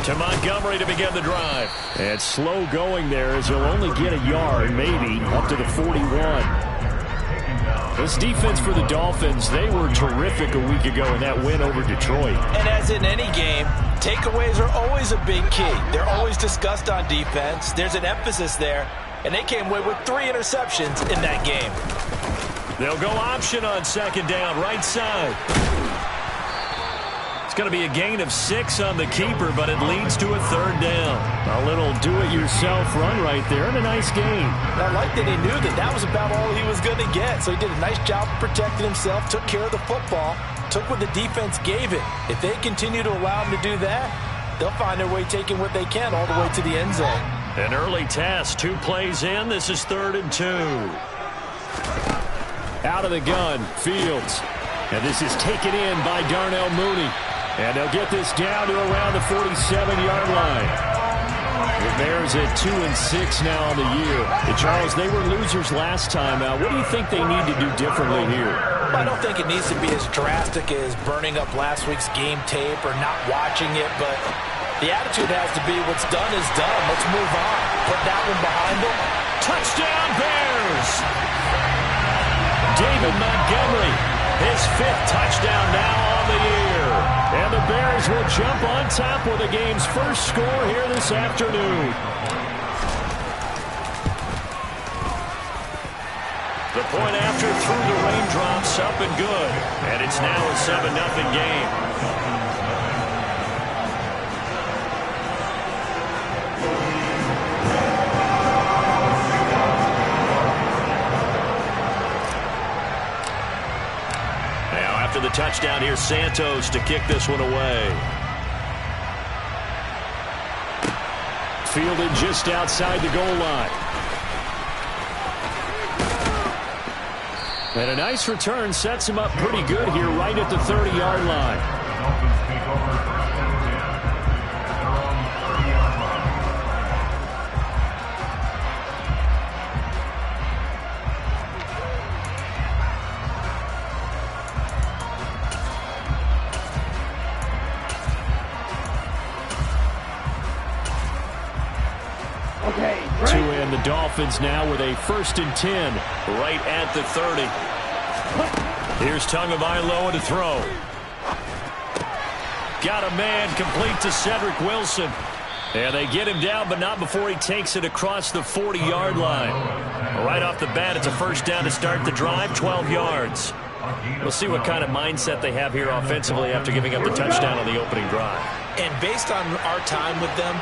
To Montgomery to begin the drive. And slow going there as he'll only get a yard, maybe, up to the 41. This defense for the Dolphins, they were terrific a week ago in that win over Detroit. And as in any game, takeaways are always a big key. They're always discussed on defense. There's an emphasis there, and they came away with 3 interceptions in that game. They'll go option on second down, right side. It's going to be a gain of 6 on the keeper, but it leads to a third down. A little do-it-yourself run right there, and a nice gain. And I like that he knew that that was about all he was going to get, so he did a nice job protecting himself, took care of the football, took what the defense gave it. If they continue to allow him to do that, they'll find their way taking what they can all the way to the end zone. An early test, 2 plays in. This is 3rd and 2. Out of the gun, Fields. And this is taken in by Darnell Mooney. And they'll get this down to around the 47-yard line. The Bears at 2-6 now on the year. And Charles, they were losers last time out. What do you think they need to do differently here? I don't think it needs to be as drastic as burning up last week's game tape or not watching it, but the attitude has to be what's done is done. Let's move on. Put that one behind them. Touchdown, Bears! David Montgomery, his 5th touchdown now on the year. And the Bears will jump on top with the game's first score here this afternoon. The point after through the raindrops, up and good. And it's now a 7-0 game. After the touchdown, here's Santos to kick this one away. Fielded just outside the goal line. And a nice return sets him up pretty good here right at the 30-yard line. 2 in. The Dolphins now with a 1st and 10 right at the 30. Here's Tagovailoa to throw. Got a man complete to Cedric Wilson. And they get him down, but not before he takes it across the 40-yard line. Right off the bat, it's a 1st down to start the drive, 12 yards. We'll see what kind of mindset they have here offensively after giving up the touchdown on the opening drive. And based on our time with them,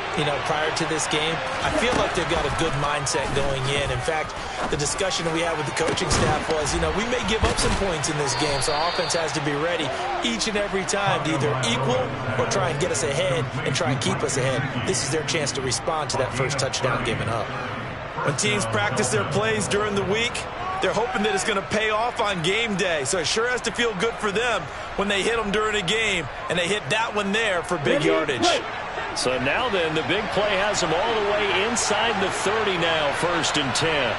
prior to this game, I feel like they've got a good mindset going in. In fact, the discussion we had with the coaching staff was, we may give up some points in this game, so our offense has to be ready each and every time to either equal or try and get us ahead and try and keep us ahead. This is their chance to respond to that first touchdown given up. When teams practice their plays during the week, they're hoping that it's going to pay off on game day. So it sure has to feel good for them when they hit them during a game, and they hit that one there for big yardage. So now then, the big play has them all the way inside the 30 now, 1st and 10.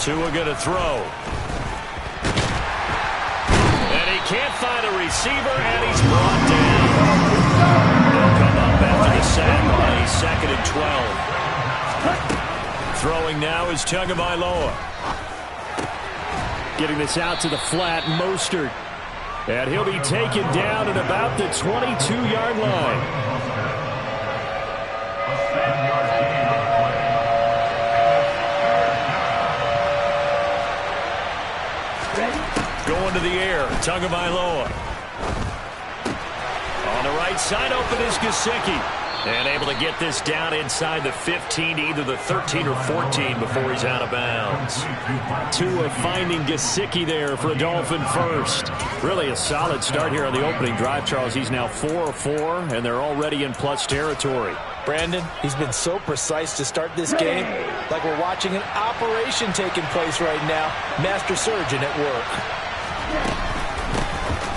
Tua going to throw. And he can't find a receiver, and he's brought down. He'll come up after the sack on a 2nd and 12. Throwing now is Tagovailoa. Getting this out to the flat, Mostert. And he'll be taken down at about the 22-yard line. Going to the air, Tagovailoa. On the right side, open is Gesicki. And able to get this down inside the 15 to either the 13 or 14 before he's out of bounds. Tua finding Gesicki there for a Dolphin first. Really a solid start here on the opening drive, Charles. He's now 4 of 4, and they're already in plus territory. Brandon, he's been so precise to start this game, like we're watching an operation taking place right now. Master surgeon at work.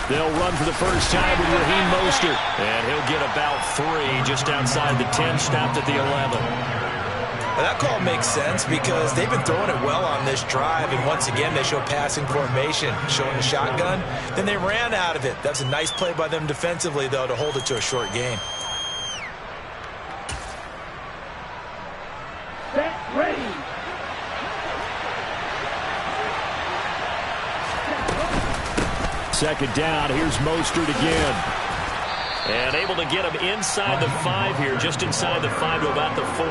They'll run for the first time with Raheem Mostert. And he'll get about 3 just outside the 10, stopped at the 11. Well, that call makes sense because they've been throwing it well on this drive, and once again, they show passing formation, showing the shotgun. Then they ran out of it. That's a nice play by them defensively, though, to hold it to a short gain. Set, ready. Second down, here's Mostert again. And able to get him inside the 5 here, just inside the 5 to about the 4.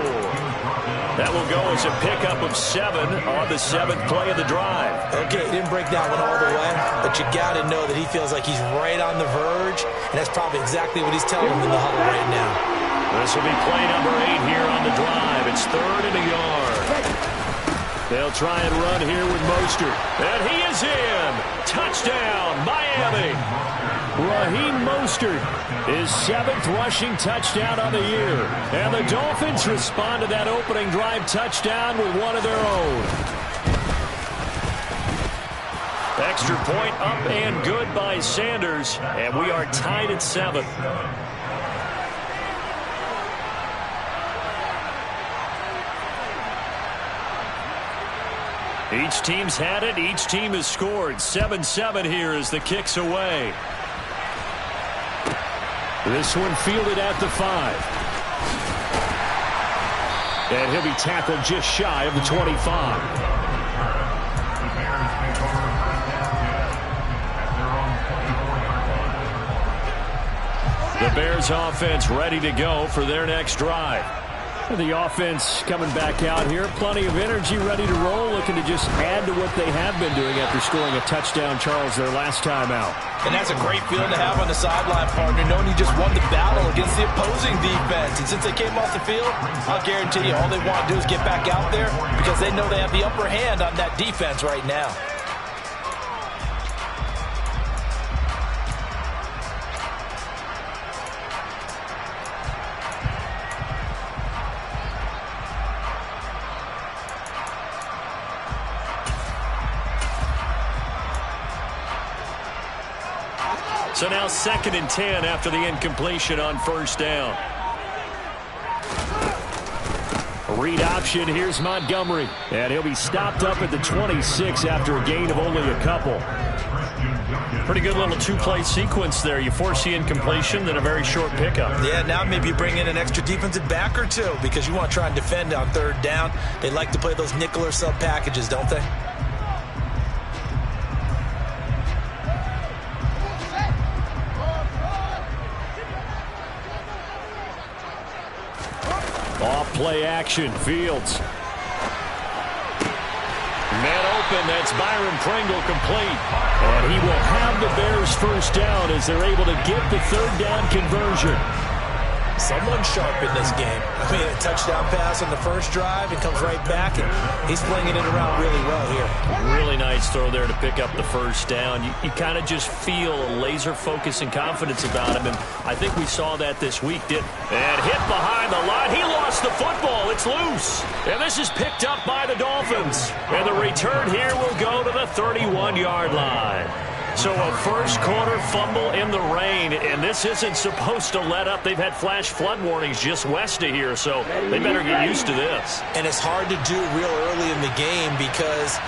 That will go as a pickup of 7 on the 7th play of the drive. Okay, he didn't break that one all the way, but you got to know that he feels like he's right on the verge, and that's probably exactly what he's telling them in the huddle right now. This will be play number 8 here on the drive. It's 3rd and a yard. They'll try and run here with Mostert. And he is in. Touchdown, Miami. Raheem Mostert, his 7th rushing touchdown on the year. And the Dolphins respond to that opening drive touchdown with one of their own. Extra point up and good by Sanders. And we are tied at 7. Each team's had it. Each team has scored. 7-7 here as the kick's away. This one fielded at the 5. And he'll be tackled just shy of the 25. The Bears offense ready to go for their next drive. The offense coming back out here. Plenty of energy, ready to roll, looking to just add to what they have been doing after scoring a touchdown, Charles, their last time out. And that's a great feeling to have on the sideline, partner, knowing you just won the battle against the opposing defense. And since they came off the field, I'll guarantee you all they want to do is get back out there because they know they have the upper hand on that defense right now. So now 2nd and 10 after the incompletion on 1st down. Read option, here's Montgomery. And he'll be stopped up at the 26 after a gain of only a couple. Pretty good little 2-play sequence there. You force the incompletion, then a very short pickup. Yeah, now maybe you bring in an extra defensive back or two because you want to try and defend on 3rd down. They like to play those nickel or sub packages, don't they? Play action, Fields. Man open, that's Byron Pringle complete. And he will have the Bears 1st down as they're able to get the 3rd down conversion. Someone sharp in this game. I mean, a touchdown pass on the 1st drive and comes right back, and he's flinging it around really well here. Really nice throw there to pick up the 1st down. You kind of just feel a laser focus and confidence about him, and I think we saw that this week, didn't we? And hit behind the line. He lost the football. It's loose. And this is picked up by the Dolphins. And the return here will go to the 31-yard line. So a first-quarter fumble in the rain, and this isn't supposed to let up. They've had flash flood warnings just west of here, so they better get used to this. And it's hard to do real early in the game because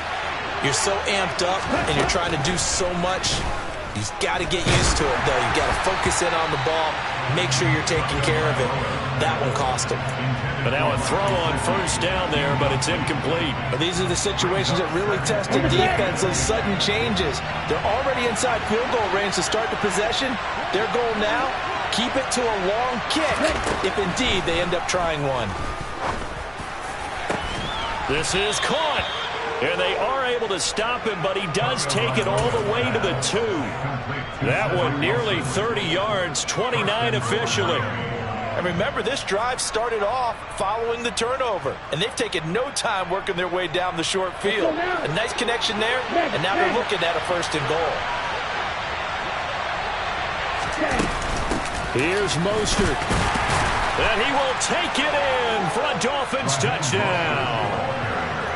you're so amped up and you're trying to do so much. You've got to get used to it, though. You've got to focus in on the ball, make sure you're taking care of it. That one cost him. But now a throw on 1st down there, but it's incomplete. But these are the situations that really test the defense, those sudden changes. They're already inside field goal range to start the possession. Their goal now, keep it to a long kick, if indeed they end up trying one. This is caught. And they are able to stop him, but he does take it all the way to the 2. That one nearly 30 yards, 29 officially. And remember, this drive started off following the turnover, and they've taken no time working their way down the short field. A nice connection there, and now they're looking at a 1st and goal. Here's Mostert. And he will take it in for a Dolphins touchdown.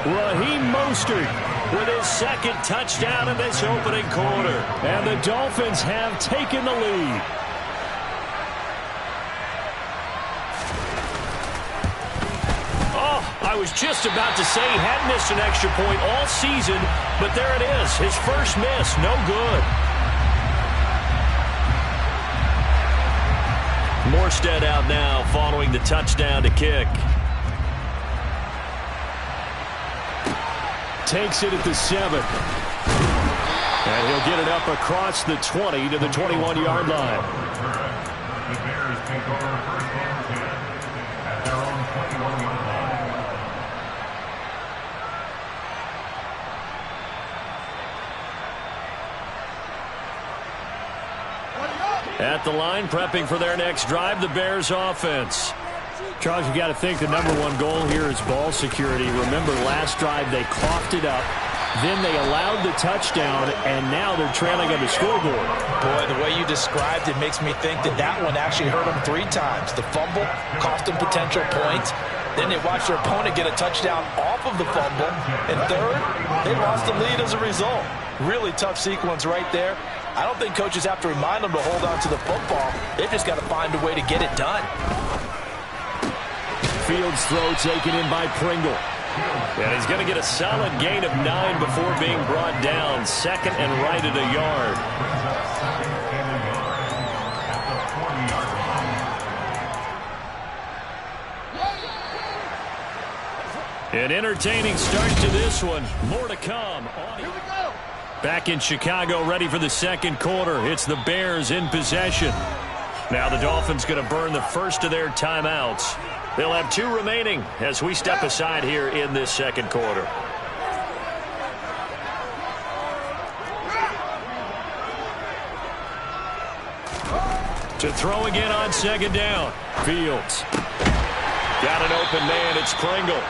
Raheem Mostert with his 2nd touchdown in this opening quarter. And the Dolphins have taken the lead. I was just about to say he hadn't missed an extra point all season, but there it is. His first miss, no good. Morstead out now following the touchdown to kick. Takes it at the 7. And he'll get it up across the 20 to the 21-yard line. The Bears take over first and 10 at their own 21-yard line. At the line, prepping for their next drive, the Bears offense. Charles, you got to think the number one goal here is ball security. Remember, last drive they coughed it up. Then they allowed the touchdown, and now they're trailing on the scoreboard. Boy, the way you described it makes me think that one actually hurt them 3 times. The fumble cost them potential points. Then they watched their opponent get a touchdown off of the fumble. And third, they lost the lead as a result. Really tough sequence right there. I don't think coaches have to remind them to hold on to the football. They've just got to find a way to get it done. Fields throw taken in by Pringle. And he's going to get a solid gain of 9 before being brought down. Second and right at a yard. An entertaining start to this one. More to come. Here we go. Back in Chicago, ready for the second quarter. It's the Bears in possession. Now the Dolphins going to burn the first of their timeouts. They'll have 2 remaining as we step aside here in this second quarter. To throw again on second down. Fields. Got an open man. It's Pringle.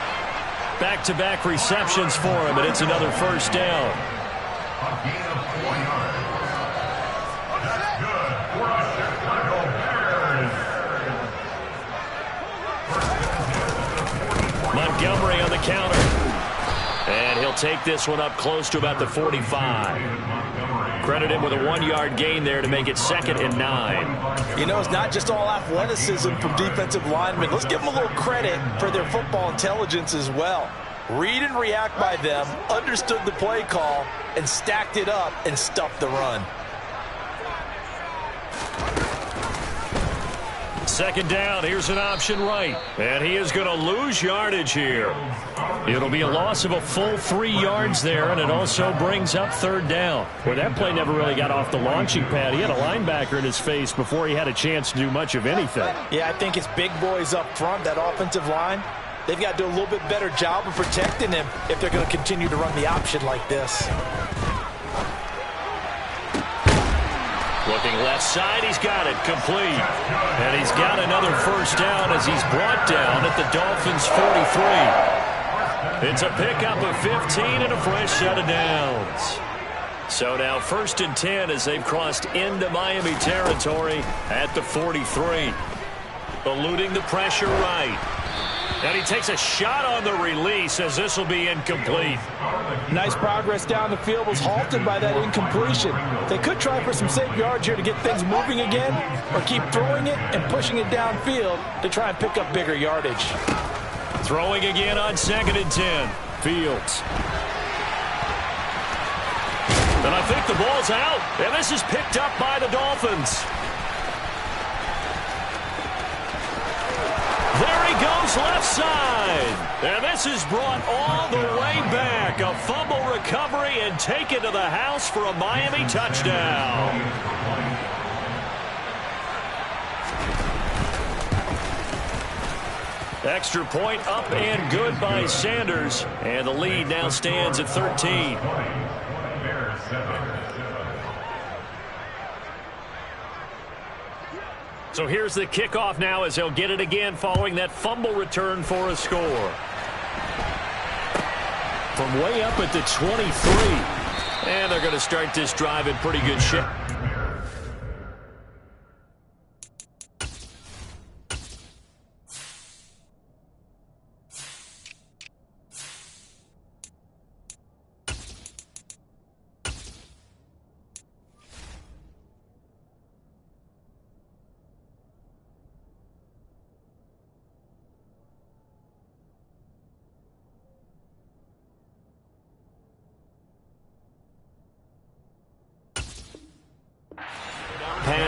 Back-to-back receptions for him, and it's another first down. A gain of 4 yards. That's good for the Chicago Bears. Montgomery on the counter. And he'll take this one up close to about the 45. Credit him with a 1-yard gain there to make it second and 9. You know, it's not just all athleticism from defensive linemen. Let's give them a little credit for their football intelligence as well. Read and react by them, understood the play call, and stacked it up and stuffed the run. Second down, here's an option right. And he is going to lose yardage here. It'll be a loss of a full 3 yards there, and it also brings up third down. Well, that play never really got off the launching pad. He had a linebacker in his face before he had a chance to do much of anything. Yeah, I think it's big boys up front, that offensive line. They've got to do a little bit better job of protecting him if they're going to continue to run the option like this. Looking left side, he's got it, complete. And he's got another first down as he's brought down at the Dolphins' 43. It's a pickup of 15 and a fresh set of downs. So now first and 10 as they've crossed into Miami territory at the 43. Eluding the pressure right. And he takes a shot on the release as this will be incomplete. Nice progress down the field, was halted by that incompletion. They could try for some safe yards here to get things moving again, or keep throwing it and pushing it downfield to try and pick up bigger yardage. Throwing again on second and 10. Fields. And I think the ball's out. And this is picked up by the Dolphins. There he goes left side. And this is brought all the way back. A fumble recovery and taken to the house for a Miami touchdown. Extra point up and good by Sanders. And the lead now stands at 13. So here's the kickoff now as they'll get it again following that fumble return for a score. From way up at the 23. And they're going to start this drive in pretty good shape.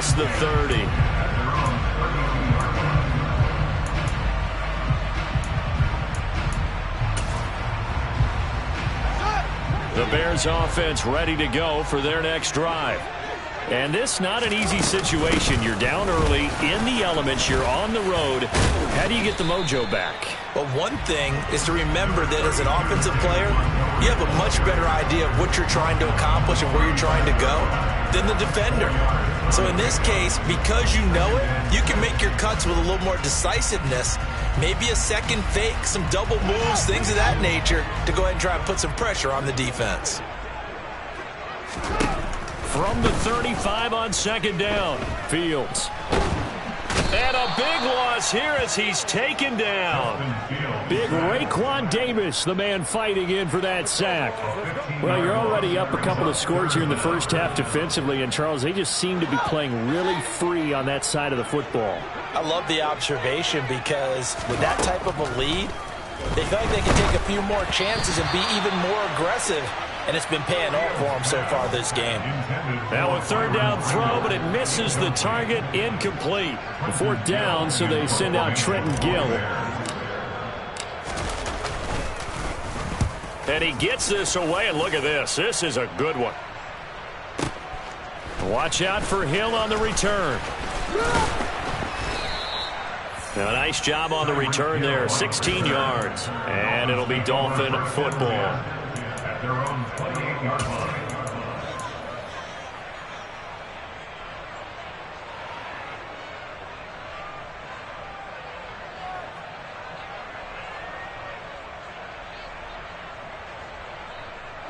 past the 30. The Bears offense ready to go for their next drive. And this not an easy situation. You're down early, in the elements, you're on the road. How do you get the mojo back? Well, one thing is to remember that as an offensive player, you have a much better idea of what you're trying to accomplish and where you're trying to go than the defender. So in this case, because you know it, you can make your cuts with a little more decisiveness. Maybe a second fake, some double moves, things of that nature to go ahead and try and put some pressure on the defense. From the 35 on second down, Fields. And a big loss here as he's taken down. Big Raekwon Davis, the man fighting in for that sack. Well, you're already up a couple of scores here in the first half defensively, and Charles, they just seem to be playing really free on that side of the football. I love the observation because with that type of a lead, they feel like they can take a few more chances and be even more aggressive. And it's been paying off for them so far this game. Now a third down throw, but it misses the target, incomplete. The fourth down, so they send out Trenton Gill. And he gets this away, and look at this. This is a good one. Watch out for Hill on the return. Now, a nice job on the return there, 16 yards. And it'll be Dolphin football. At their own 28-yard line.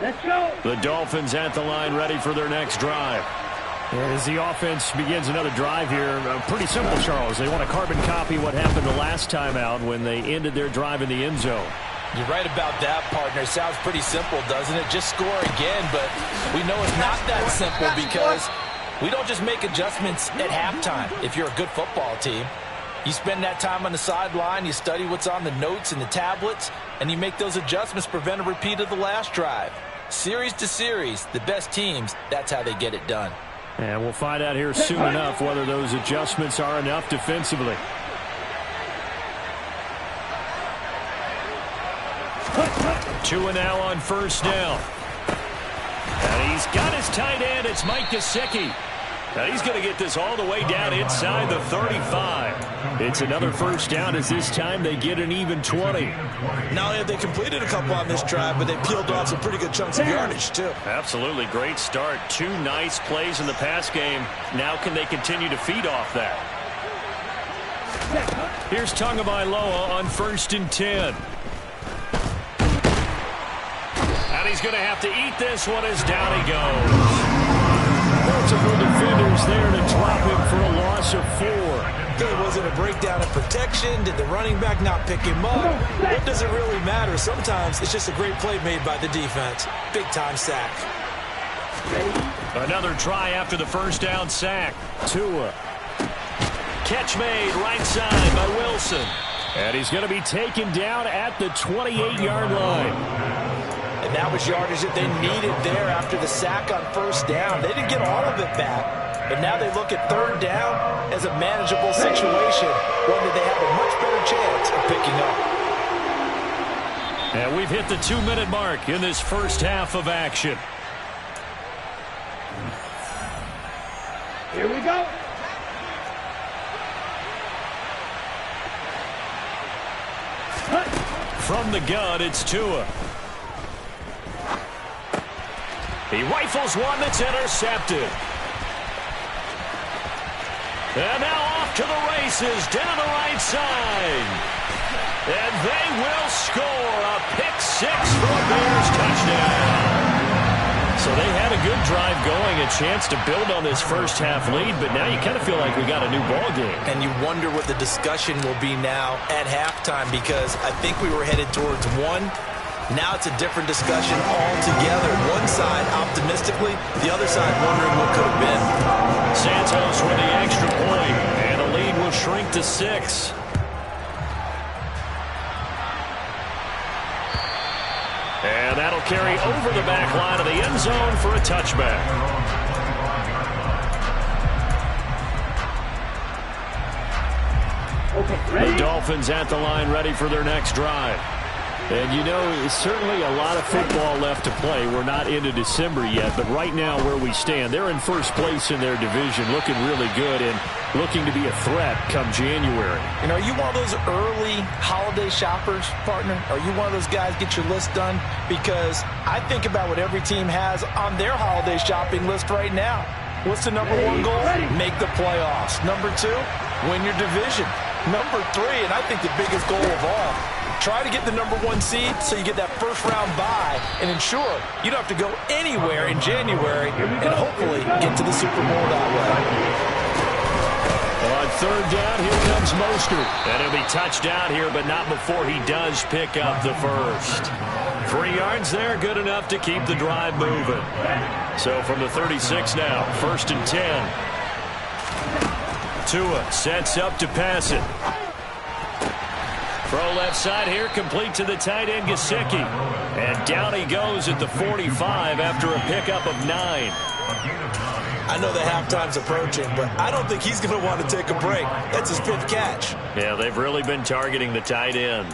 Let's go. The Dolphins at the line, ready for their next drive. As the offense begins another drive here, pretty simple, Charles. They want to carbon copy what happened the last time out when they ended their drive in the end zone. You're right about that, partner. Sounds pretty simple, doesn't it? Just score again, but we know it's not that simple because we don't just make adjustments at halftime. If you're a good football team, you spend that time on the sideline, you study what's on the notes and the tablets, and you make those adjustments to prevent a repeat of the last drive. Series to series, the best teams, that's how they get it done. And we'll find out here soon enough whether those adjustments are enough defensively. Tua now on first down. And he's got his tight end. It's Mike Gesicki. Now he's going to get this all the way down inside the 35. It's another first down as this time they get an even 20. Not only have they completed a couple on this drive, but they peeled off some pretty good chunks of yardage, too. Absolutely great start. Two nice plays in the pass game. Now can they continue to feed off that? Here's Tagovailoa on 1st and 10. And he's going to have to eat this one as down he goes. Multiple defenders there to drop him for a loss of 4. There wasn't a breakdown in protection. Did the running back not pick him up? It doesn't really matter. Sometimes it's just a great play made by the defense. Big-time sack. Another try after the first down sack. Tua. Catch made right side by Wilson. And he's going to be taken down at the 28-yard line. And that was yardage that they needed there after the sack on first down. They didn't get all of it back, but now they look at third down as a manageable situation, one that they have a much better chance of picking up. And we've hit the 2-minute mark in this first half of action. Here we go. From the gun, it's Tua. He rifles one that's intercepted. And now off to the races, down the right side. And they will score a pick-6 for a Bears touchdown. So they had a good drive going, a chance to build on this first half lead, but now you kind of feel like we got a new ball game. And you wonder what the discussion will be now at halftime, because I think we were headed towards one. Now it's a different discussion altogether. One side optimistically, the other side wondering what could have been. Santos with the extra point, and the lead will shrink to 6. And that'll carry over the back line of the end zone for a touchback. The Dolphins at the line ready for their next drive. And, you know, it's certainly a lot of football left to play. We're not into December yet, but right now where we stand, they're in first place in their division, looking really good and looking to be a threat come January. And are you one of those early holiday shoppers, partner? Are you one of those guys get your list done? Because I think about what every team has on their holiday shopping list right now. What's the number one goal? Make the playoffs. Number 2, win your division. Number 3, and I think the biggest goal of all, try to get the number 1 seed so you get that first-round bye and ensure you don't have to go anywhere in January and hopefully get to the Super Bowl that way. On third down, here comes Mostert. And he'll be touched down here, but not before he does pick up the first. 3 yards there, good enough to keep the drive moving. So from the 36 now, 1st and 10. Tua sets up to pass it. Throw left side here, complete to the tight end, Gesicki. And down he goes at the 45 after a pickup of 9. I know the halftime's approaching, but I don't think he's going to want to take a break. That's his 5th catch. Yeah, they've really been targeting the tight end.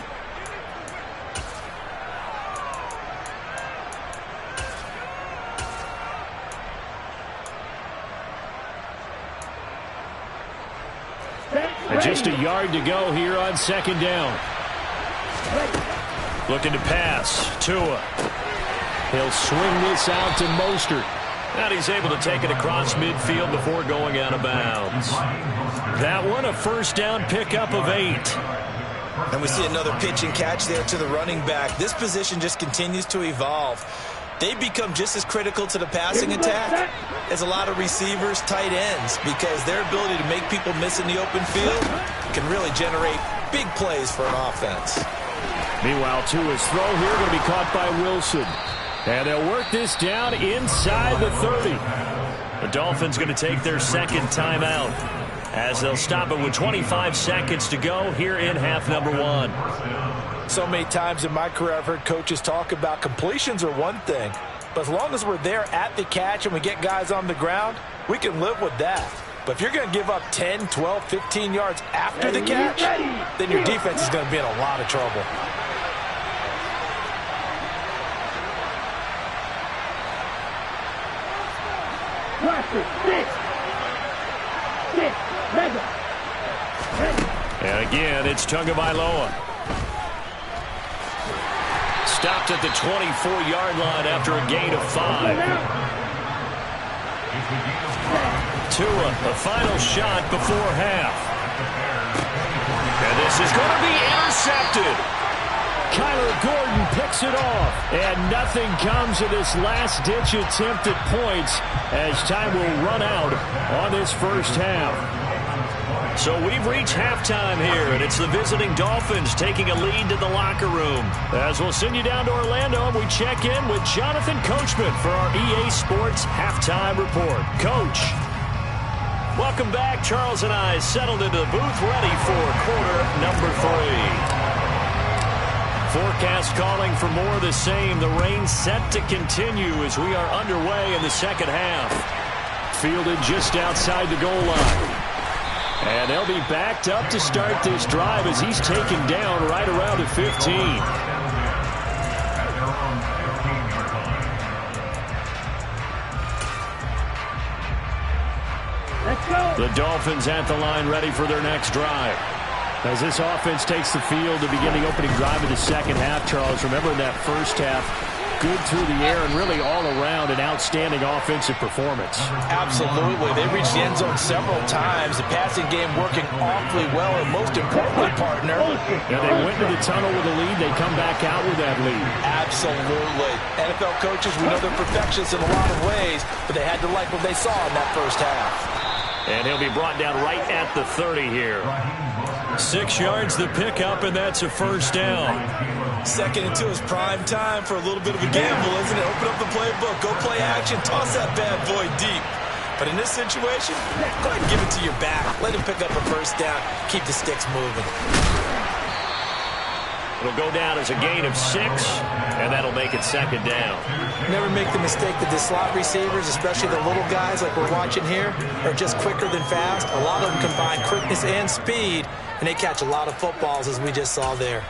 And just a yard to go here on 2nd down. Looking to pass. Tua. He'll swing this out to Mostert. And he's able to take it across midfield before going out of bounds. That one, a 1st down pickup of 8. And we see another pitch and catch there to the running back. This position just continues to evolve. They become just as critical to the passing attack as a lot of receivers, tight ends, because their ability to make people miss in the open field can really generate big plays for an offense. Meanwhile, Tua's throw here going to be caught by Wilson. And they'll work this down inside the 30. The Dolphins going to take their 2nd timeout as they'll stop it with 25 seconds to go here in half number 1. So many times in my career I've heard coaches talk about completions are one thing, but as long as we're there at the catch and we get guys on the ground, we can live with that. But if you're going to give up 10, 12, 15 yards after the catch, then your defense is going to be in a lot of trouble. And again, it's Tagovailoa. Stopped at the 24-yard line after a gain of 5. Tua, the final shot before half. And this is going to be intercepted. Kyler Gordon picks it off. And nothing comes of this last-ditch attempt at points as time will run out on this first half. So we've reached halftime here, and it's the visiting Dolphins taking a lead to the locker room. As we'll send you down to Orlando, and we check in with Jonathan Coachman for our EA Sports Halftime Report. Coach. Welcome back. Charles and I settled into the booth ready for quarter number 3. Forecast calling for more of the same. The rain set to continue as we are underway in the second half. Fielded just outside the goal line. And they'll be backed up to start this drive as he's taken down right around the 15. The Dolphins at the line ready for their next drive. As this offense takes the field to begin the opening drive of the second half, Charles, remember in that first half, good through the air and really all around an outstanding offensive performance. Absolutely. They reached the end zone several times. The passing game working awfully well, and most importantly, partner. Yeah, they went to the tunnel with a lead. They come back out with that lead. Absolutely. NFL coaches, we know they're perfectionists in a lot of ways, but they had to like what they saw in that first half. And he'll be brought down right at the 30 here. 6 yards the pickup, and that's a first down. 2nd and 2 is prime time for a little bit of a gamble, isn't it? Open up the playbook, go play action, toss that bad boy deep. But in this situation, go ahead and give it to your back. Let him pick up a first down, keep the sticks moving. It'll go down as a gain of 6, and that'll make it second down. Never make the mistake that the slot receivers, especially the little guys like we're watching here, are just quicker than fast. A lot of them combine quickness and speed, and they catch a lot of footballs, as we just saw there.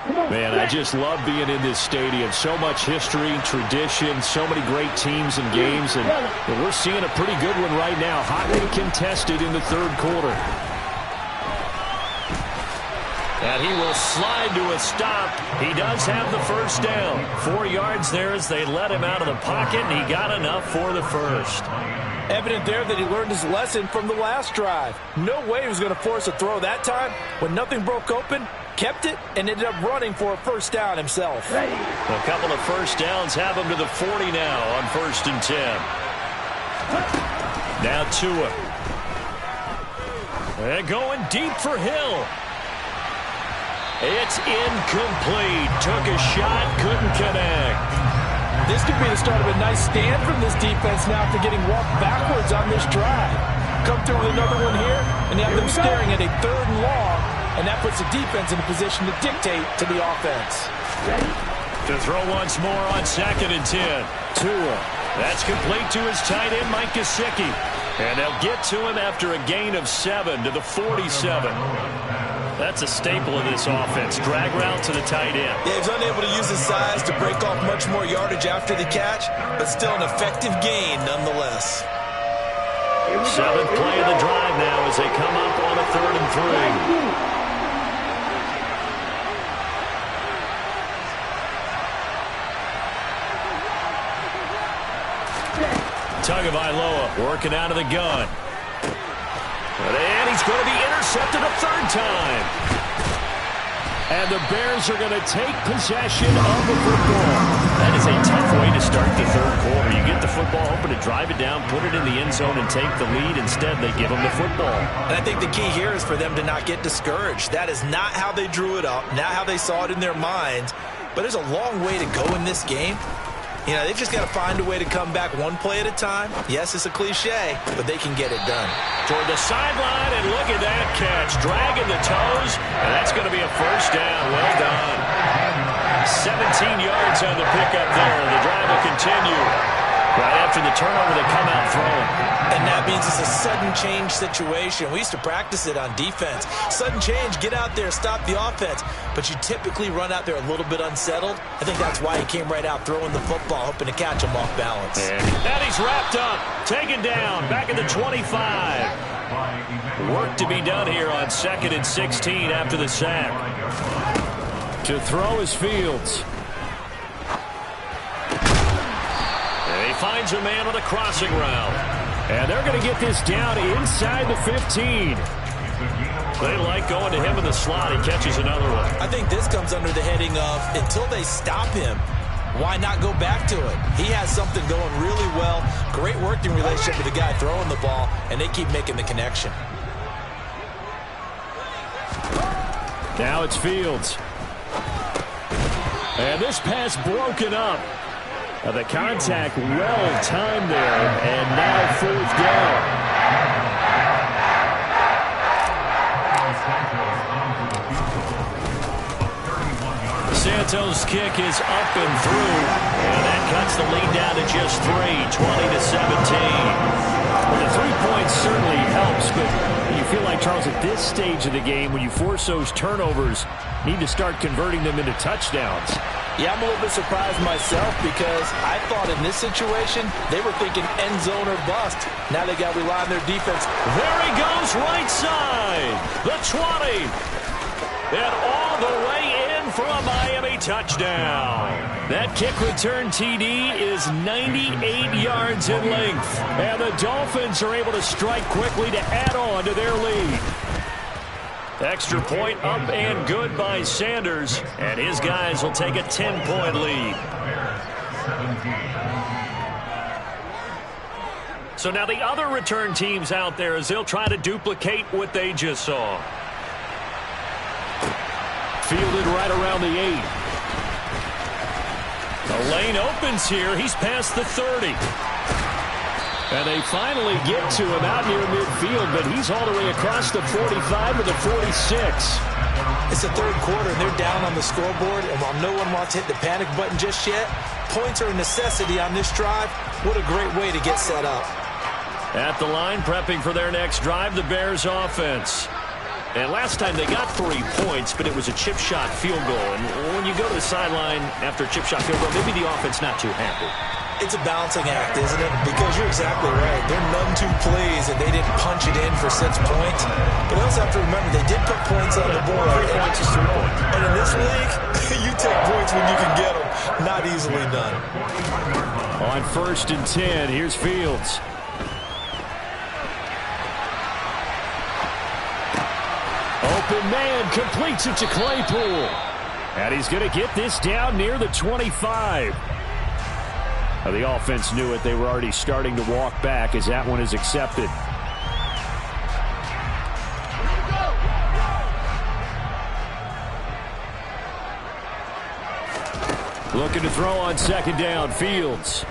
Man, I just love being in this stadium. So much history, tradition, so many great teams and games, and we're seeing a pretty good one right now. Hotly contested in the third quarter. And he will slide to a stop. He does have the first down. 4 yards there as they let him out of the pocket, and he got enough for the first. Evident there that he learned his lesson from the last drive. No way he was going to force a throw that time. When nothing broke open, kept it, and ended up running for a first down himself. A couple of first downs have him to the 40 now on 1st and 10. Now Tua. And going deep for Hill. It's incomplete. Took a shot, couldn't connect. This could be the start of a nice stand from this defense now after getting walked backwards on this drive. Come through with another one here, and you have them staring at a 3rd and long, and that puts the defense in a position to dictate to the offense. To throw once more on 2nd and 10. Tua. That's complete to his tight end, Mike Gesicki. And they'll get to him after a gain of 7 to the 47. That's a staple of this offense. Drag route to the tight end. Yeah, he's unable to use his size to break off much more yardage after the catch, but still an effective gain nonetheless. 7th play of the drive now as they come up on a 3rd and 3. Tagovailoa working out of the gun. And he's going to be intercepted a 3rd time. And the Bears are going to take possession of the football. That is a tough way to start the 3rd quarter. You get the football, hoping to drive it down, put it in the end zone, and take the lead. Instead, they give them the football. And I think the key here is for them to not get discouraged. That is not how they drew it up, not how they saw it in their minds. But there's a long way to go in this game. You know, they've just got to find a way to come back one play at a time. Yes, it's a cliche, but they can get it done. Toward the sideline, and look at that catch. Dragging the toes, and that's going to be a first down. Well done. 17 yards on the pickup there. The drive will continue. Right after the turnover, they come out throwing. And that means it's a sudden change situation. We used to practice it on defense. Sudden change, get out there, stop the offense. But you typically run out there a little bit unsettled. I think that's why he came right out throwing the football, hoping to catch him off balance. And he's wrapped up, taken down, back at the 25. Work to be done here on 2nd and 16 after the sack. To throw is Fields. And he finds a man on a crossing route. And they're going to get this down inside the 15. They like going to him in the slot. He catches another one. I think this comes under the heading of, until they stop him, why not go back to it? He has something going really well. Great working relationship with the guy throwing the ball, and they keep making the connection. Now it's Fields. And this pass broken up. The contact well timed there, and now 4th down. Santos' kick is up and through, and that cuts the lead down to just 3, 20-17. Well, the 3 points certainly helps, but you feel like, Charles, at this stage of the game, when you force those turnovers, need to start converting them into touchdowns. Yeah, I'm a little bit surprised myself because I thought in this situation they were thinking end zone or bust. Now they got to rely on their defense. There he goes, right side, the 20. And all the way in for a Miami touchdown. That kick return TD is 98 yards in length. And the Dolphins are able to strike quickly to add on to their lead. Extra point up and good by Sanders. And his guys will take a 10-point lead. So now the other return teams out there as they'll try to duplicate what they just saw. Fielded right around the 8. The lane opens here. He's past the 30. And they finally get to him out near midfield, but he's all the way across the 45 to the 46. It's the third quarter, and they're down on the scoreboard, and while no one wants to hit the panic button just yet, points are a necessity on this drive. What a great way to get set up. At the line, prepping for their next drive, the Bears offense. And last time they got 3 points, but it was a chip shot field goal. And when you go to the sideline after a chip shot field goal, maybe the offense not too happy. It's a balancing act, isn't it? Because you're exactly right. They're none too pleased that they didn't punch it in for 6 points. But they also have to remember they did put points on the board. 3 points is 3 points. And in this league, you take points when you can get them. Not easily done. On 1st and 10, here's Fields. Open man completes it to Claypool. And he's going to get this down near the 25. Now, the offense knew it. They were already starting to walk back as that one is accepted. Looking to throw on 2nd down, Fields.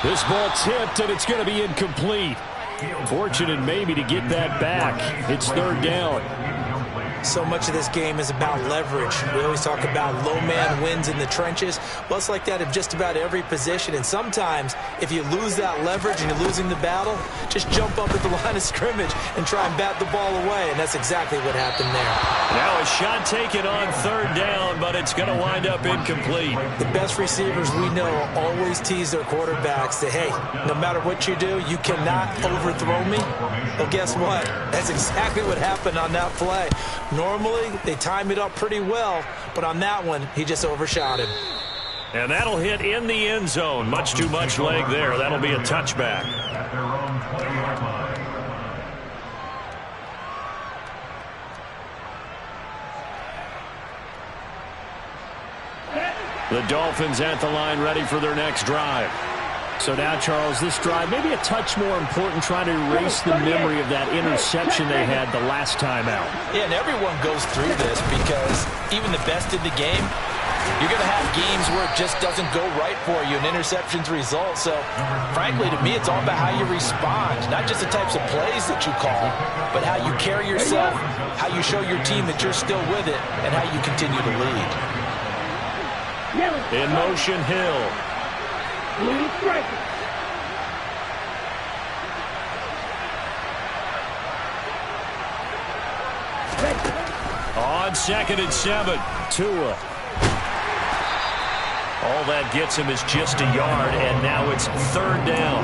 This ball tipped, and it's going to be incomplete. Fortunate maybe to get that back. It's 3rd down. So much of this game is about leverage. We always talk about low man wins in the trenches. Well, it's like that of just about every position. And sometimes, if you lose that leverage and you're losing the battle, just jump up at the line of scrimmage and try and bat the ball away. And that's exactly what happened there. Now a shot taken on 3rd down, but it's going to wind up incomplete. The best receivers we know always tease their quarterbacks that, hey, no matter what you do, you cannot overthrow me. Well, guess what? That's exactly what happened on that play. Normally, they time it up pretty well, but on that one, he just overshot him. And that'll hit in the end zone. Much too much leg there. That'll be a touchback. At their own 20-yard line. The Dolphins at the line ready for their next drive. So now, Charles, this drive maybe a touch more important, trying to erase the memory of that interception they had the last time out. Yeah, and everyone goes through this because even the best in the game, you're going to have games where it just doesn't go right for you, and interceptions result. So, frankly, to me, it's all about how you respond, not just the types of plays that you call, but how you carry yourself, how you show your team that you're still with it, and how you continue to lead. In motion, Hill. On 2nd and 7, Tua. All that gets him is just a yard, and now it's 3rd down.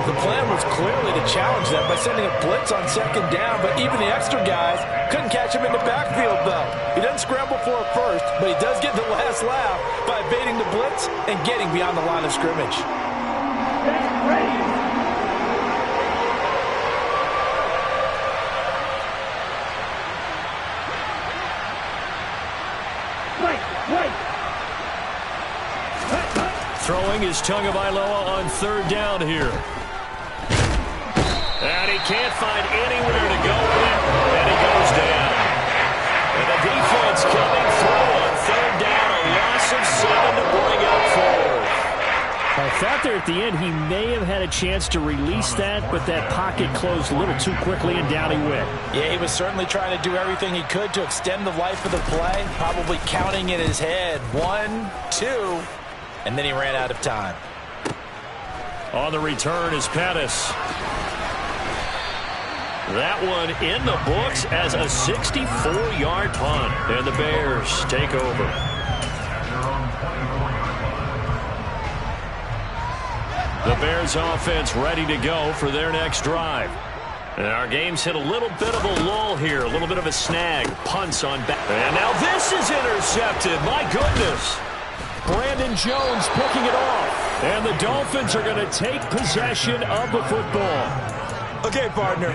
The plan was clearly to challenge them by sending a blitz on 2nd down, but even the extra guys couldn't catch him in the backfield, though. He doesn't scramble for it first, but he does get the last laugh by evading the blitz and getting beyond the line of scrimmage. Throwing is Tagovailoa on 3rd down here. And he can't find anywhere to go with, and he goes down. And the defense coming through on 3rd down, a loss of 7 to bring up 4. I thought there at the end he may have had a chance to release that, but that pocket closed a little too quickly, and down he went. Yeah, he was certainly trying to do everything he could to extend the life of the play, probably counting in his head 1, 2, and then he ran out of time. On the return is Pettis. That one in the books as a 64-yard punt. And the Bears take over. The Bears offense ready to go for their next drive. And our game's hit a little bit of a lull here, a little bit of a snag. Punts on back. And now this is intercepted. My goodness. Brandon Jones picking it off. And the Dolphins are going to take possession of the football. Okay, partner,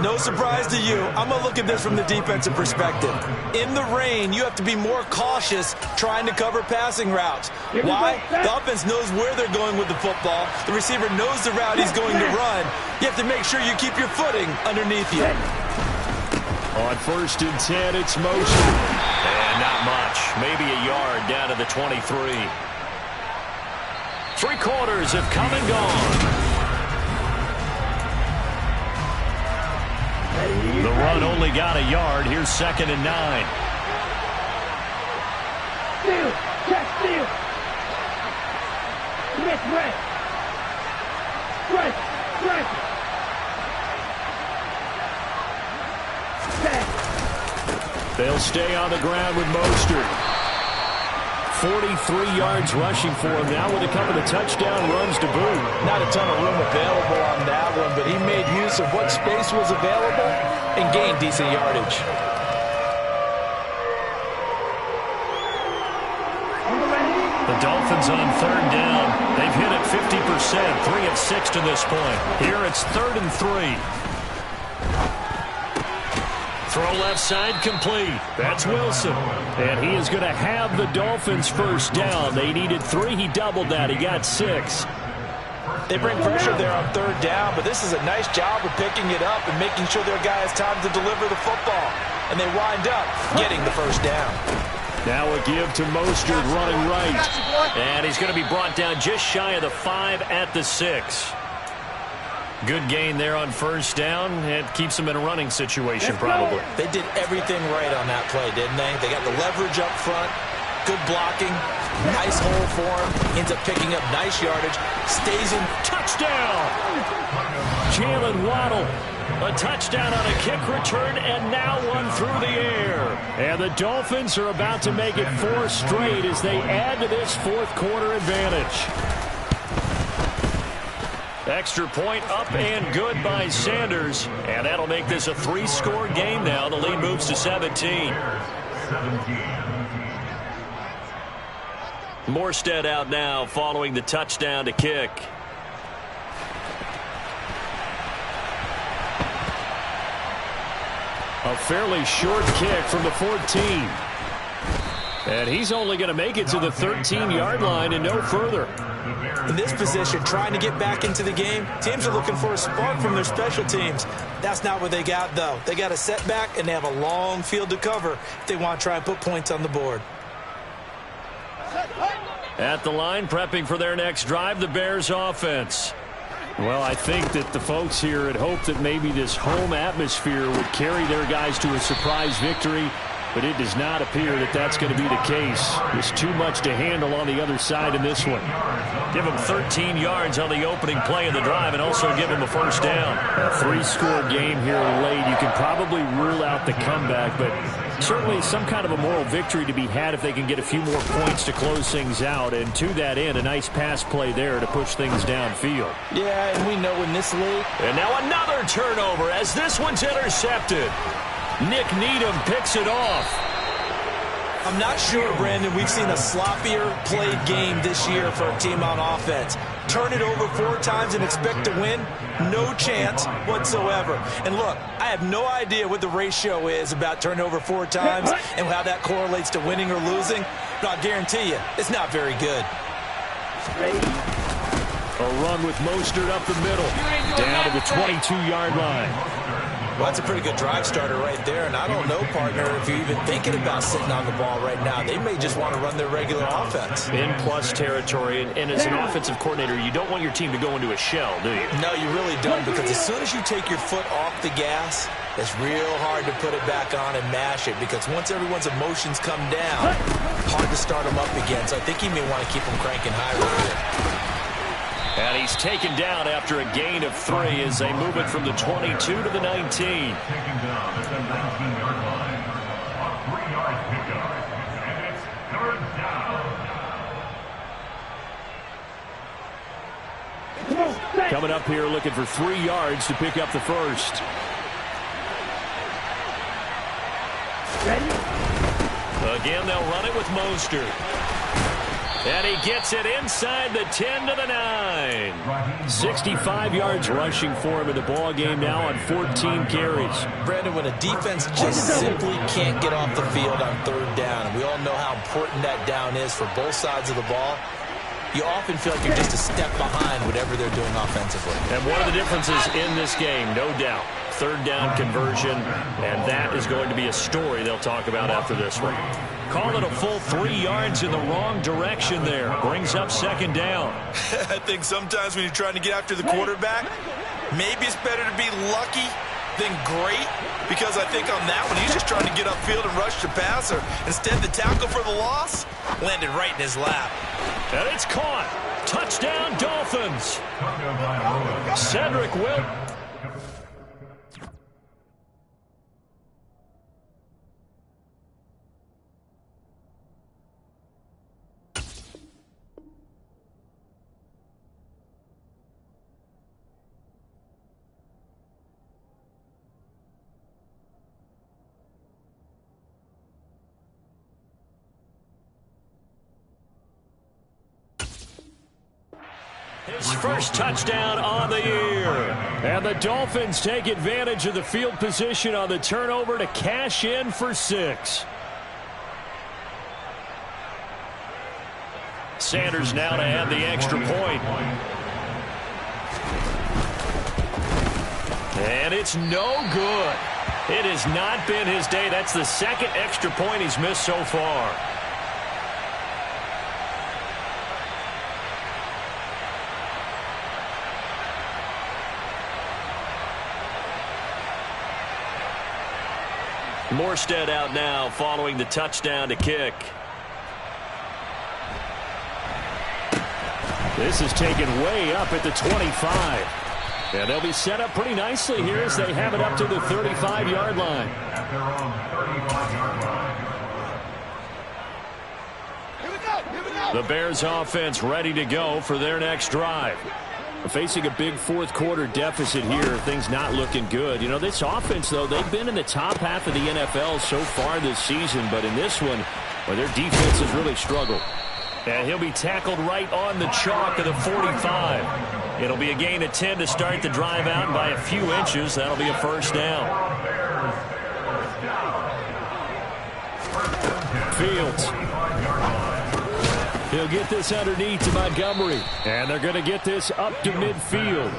no surprise to you. I'm going to look at this from the defensive perspective. In the rain, you have to be more cautious trying to cover passing routes. Why? The offense knows where they're going with the football. The receiver knows the route he's going to run. You have to make sure you keep your footing underneath you. On 1st and 10, it's motion. And not much. Maybe a yard down to the 23. 3 quarters have come and gone. run only got a yard. Here's 2nd and 9. Steal. Check steal. Miss red. Press. They'll stay on the ground with Mostert. 43 yards rushing for him now with a couple of touchdown runs to boot. Not a ton of room available on that one, but he made use of what space was available and gained decent yardage. The Dolphins on 3rd down. They've hit it 50%, 3 of 6 to this point. Here it's 3rd and 3. Throw left side complete. That's Wilson. And he is going to have the Dolphins first down. They needed 3. He doubled that. He got 6. They bring pressure there on 3rd down, but this is a nice job of picking it up and making sure their guy has time to deliver the football. And they wind up getting the first down. Now a give to Mostert running right. And he's going to be brought down just shy of the 5 at the 6. Good gain there on 1st down. It keeps them in a running situation probably. They did everything right on that play, didn't they? They got the leverage up front, good blocking, nice hole for him, ends up picking up nice yardage, stays in. Touchdown! Jalen Waddle. A touchdown on a kick return, and now one through the air. And the Dolphins are about to make it 4 straight as they add to this 4th quarter advantage. Extra point up and good by Sanders. And that'll make this a 3-score game now. The lead moves to 17. Morstead out now following the touchdown to kick. A fairly short kick from the 14. And he's only going to make it to the 13-yard line and no further. In this position, trying to get back into the game, teams are looking for a spark from their special teams. That's not what they got, though. They got a setback, and they have a long field to cover if they want to try and put points on the board. At the line, prepping for their next drive, the Bears offense. Well, I think that the folks here had hoped that maybe this home atmosphere would carry their guys to a surprise victory, but it does not appear that that's going to be the case. There's too much to handle on the other side in this one. Give them 13 yards on the opening play of the drive and also give them a first down. A 3-score game here late. You can probably rule out the comeback, but certainly some kind of a moral victory to be had if they can get a few more points to close things out. And to that end, a nice pass play there to push things downfield. Yeah, and we know in this league. And now another turnover as this one's intercepted. Nick Needham picks it off. I'm not sure, Brandon, we've seen a sloppier played game this year for a team on offense. Turn it over 4 times and expect to win? No chance whatsoever. And look, I have no idea what the ratio is about turning over 4 times and how that correlates to winning or losing, but I'll guarantee you, it's not very good. A run with Mostert up the middle, down to the 22-yard line. Well, that's a pretty good drive starter right there, and I don't know, partner, if you're even thinking about sitting on the ball right now. They may just want to run their regular offense. In plus territory, and as an offensive coordinator, you don't want your team to go into a shell, do you? No, you really don't, because as soon as you take your foot off the gas, it's real hard to put it back on and mash it, because once everyone's emotions come down, hard to start them up again. So I think he may want to keep them cranking high right here. And he's taken down after a gain of 3 as they move it from the 22 to the 19. Taken down at the 19-yard line. A 3-yard pickup. And it's 3rd down. Coming up here looking for 3 yards to pick up the first. Ready? Again, they'll run it with Mostert. And he gets it inside the 10 to the 9. 65 yards rushing for him in the ball game now on 14 carries. Brandon, when a defense just simply can't get off the field on 3rd down, and we all know how important that down is for both sides of the ball, you often feel like you're just a step behind whatever they're doing offensively. And one of the differences in this game, no doubt, 3rd down conversion, and that is going to be a story they'll talk about after this one. Call it a full 3 yards in the wrong direction there. Brings up 2nd down. I think sometimes when you're trying to get after the quarterback, maybe it's better to be lucky then great, because I think on that one, he's just trying to get upfield and rush the passer. Instead, the tackle for the loss landed right in his lap. And it's caught. Touchdown, Dolphins. Cedric Wilson. His first touchdown on the year. And the Dolphins take advantage of the field position on the turnover to cash in for 6. Sanders now to add the extra point. And it's no good. It has not been his day. That's the second extra point he's missed so far. Morstead out now following the touchdown to kick. This is taken way up at the 25. And they'll be set up pretty nicely here as they have it up to the 35-yard line. At their own 35-yard line. The Bears offense ready to go for their next drive. Facing a big fourth-quarter deficit here, things not looking good. You know, this offense, though, they've been in the top half of the NFL so far this season, but in this one, well, their defense has really struggled. And he'll be tackled right on the chalk of the 45. It'll be a gain of 10 to start the drive out, and by a few inches, that'll be a first down. Fields. He'll get this underneath to Montgomery. And they're going to get this up to midfield.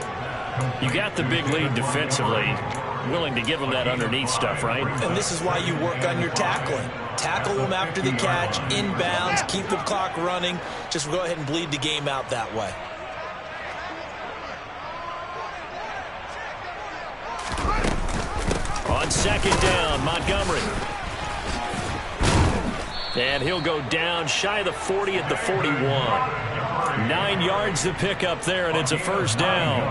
You got the big lead defensively. Willing to give them that underneath stuff, right? And this is why you work on your tackling. Tackle them after the catch, inbounds, keep the clock running. Just go ahead and bleed the game out that way. On second down, Montgomery. And he'll go down shy of the 40 at the 41. 9 yards to pick up there, and it's a first down.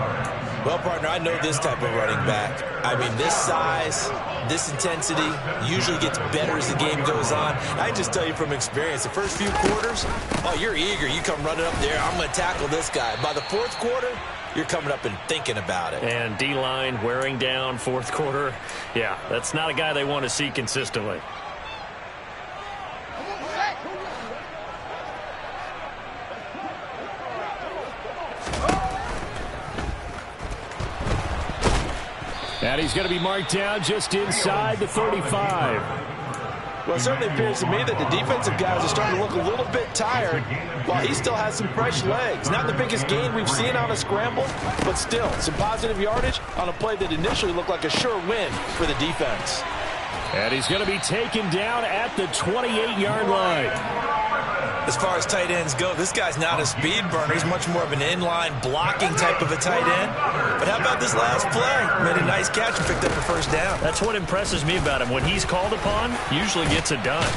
Well, partner, I know this type of running back. I mean, this size, this intensity usually gets better as the game goes on. I just tell you from experience, the first few quarters, oh, you're eager. You come running up there, I'm going to tackle this guy. By the fourth quarter, you're coming up and thinking about it. And D-line wearing down fourth quarter. Yeah, that's not a guy they want to see consistently. And he's going to be marked down just inside the 35. Well, it certainly appears to me that the defensive guys are starting to look a little bit tired while he still has some fresh legs. Not the biggest gain we've seen on a scramble, but still some positive yardage on a play that initially looked like a sure win for the defense. And he's going to be taken down at the 28-yard line. As far as tight ends go, this guy's not a speed burner. He's much more of an inline blocking type of a tight end. But how about this last play? Made a nice catch and picked up a first down. That's what impresses me about him. When he's called upon, usually gets it done.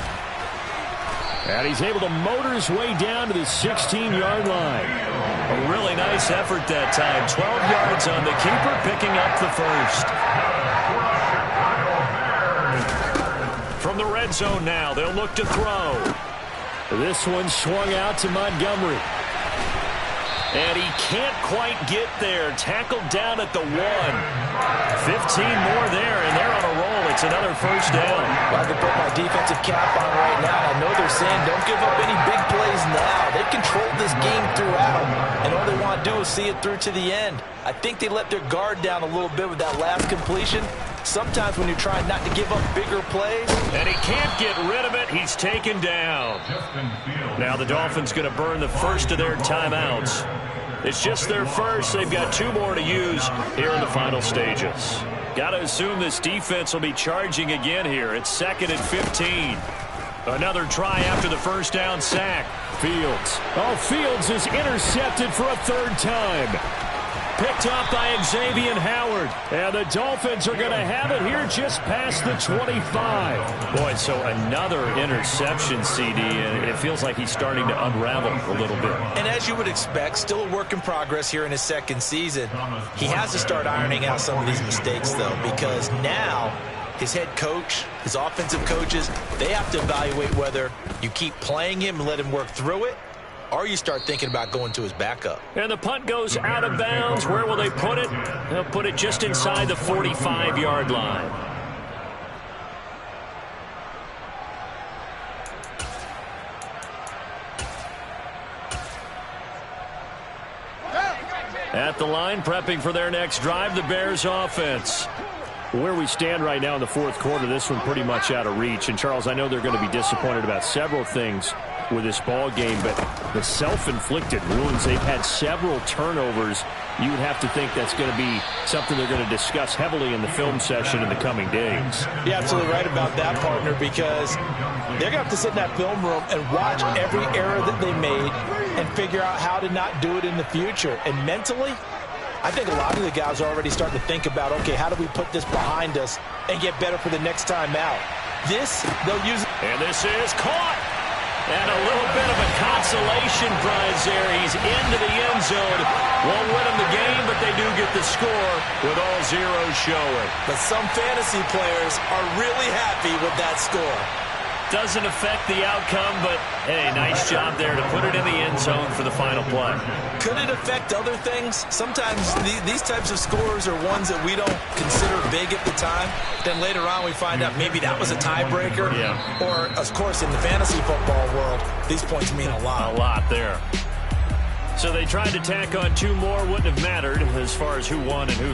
And he's able to motor his way down to the 16-yard line. A really nice effort that time. 12 yards on the keeper, picking up the first. From the red zone now, they'll look to throw. This one swung out to Montgomery. And he can't quite get there. Tackled down at the 1. 15 more there, and they're on a roll. It's another first down. Well, I can put my defensive cap on right now. I know they're saying don't give up any big plays now. They've controlled this game throughout, and all they want to do is see it through to the end. I think they let their guard down a little bit with that last completion. Sometimes when you're trying not to give up bigger plays. And he can't get rid of it. He's taken down. Now the Dolphins going to burn the first of their timeouts. It's just their first. They've got 2 more to use here in the final stages. Got to assume this defense will be charging again here. It's 2nd and 15. Another try after the first down sack. Fields. Oh, Fields is intercepted for a 3rd time. picked off by Xavier Howard. And the Dolphins are going to have it here just past the 25. Boy, so another interception, CD, and it feels like he's starting to unravel a little bit. And as you would expect, still a work in progress here in his second season. He has to start ironing out some of these mistakes, though, because now his head coach, his offensive coaches, they have to evaluate whether you keep playing him and let him work through it, or you start thinking about going to his backup. And the punt goes out of bounds. Where will they put it? They'll put it just inside the 45-yard line. At the line, prepping for their next drive, the Bears offense. Where we stand right now in the fourth quarter, this one pretty much out of reach. And, Charles, I know they're going to be disappointed about several things with this ball game, but the self-inflicted wounds, they've had several turnovers. You would have to think that's going to be something they're going to discuss heavily in the film session in the coming days. You're absolutely right about that, partner, because they're going to have to sit in that film room and watch every error that they made and figure out how to not do it in the future. And mentally, I think a lot of the guys are already starting to think about, okay, how do we put this behind us and get better for the next time out? This, they'll use. And this is caught. And a little bit of a consolation prize there. He's into the end zone. Won't win him the game, but they do get the score with all zeros showing. But some fantasy players are really happy with that score. Doesn't affect the outcome, but, hey, nice job there to put it in the end zone for the final play. Could it affect other things? Sometimes these types of scores are ones that we don't consider big at the time. Then later on we find out maybe that was a tiebreaker. Yeah. Or, of course, in the fantasy football world, these points mean a lot. A lot there. So they tried to tack on two more. Wouldn't have mattered as far as who won and who